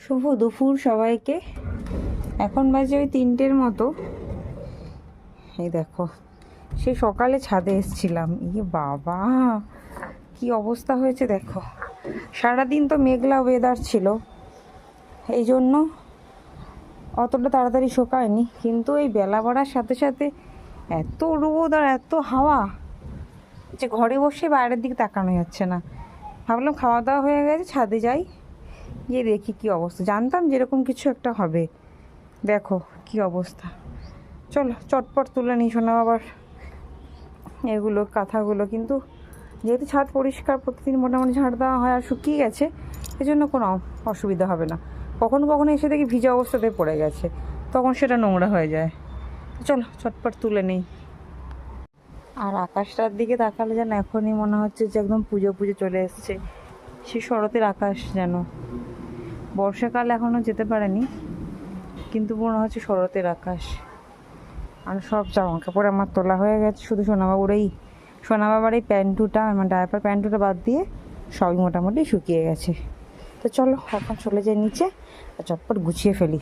শুভ দুপুর সবাইকে। এখন বাজে ওই 3টের মতো। এই দেখো, সে সকালে ছাদে এসছিলাম, ইয়ে বাবা কি অবস্থা হয়েছে দেখো। সারাদিন তো মেঘলা ওয়েদার ছিল, এই জন্য অতটা তাড়াতাড়ি শোকায়নি, কিন্তু এই বেলা বাড়ার সাথে সাথে এত রোদ আর এত হাওয়া যে ঘরে বসে বাইরের দিকে তাকানো যাচ্ছে না। ভাবলাম খাওয়া দাওয়া হয়ে গেছে, ছাদে যাই, গিয়ে দেখি কি অবস্থা। জানতাম যেরকম কিছু একটা হবে, দেখো কি অবস্থা। চলো চটপট তুলে নিই শোনা বাবার এগুলো কাঁথাগুলো। কিন্তু যেহেতু ছাদ পরিষ্কার প্রতিদিন মোটামুটি ঝাড় দেওয়া হয় আর শুকিয়ে গেছে, এজন্য কোনো অসুবিধা হবে না। কখনো কখনো এসে দেখি ভিজা অবস্থাতে পড়ে গেছে, তখন সেটা নোংরা হয়ে যায়। চলো চটপট তুলে নিই। আর আকাশটার দিকে তাকালে যেন এখনই মনে হচ্ছে যে একদম পুজো পুজো চলে এসছে। সে শরতের আকাশ যেন। বর্ষাকাল এখনও যেতে পারেনি, কিন্তু মনে হচ্ছে শরতের আকাশ। আর সব জামা কাপড় আমার তোলা হয়ে গেছে, শুধু সোনাবাবার এই প্যান্টুটা, আমার ডায়াপার প্যান্টুটা বাদ দিয়ে সবই মোটামুটি শুকিয়ে গেছে। তো চলো এখন চলে যাই নিচে আর চটপট গুছিয়ে ফেলি।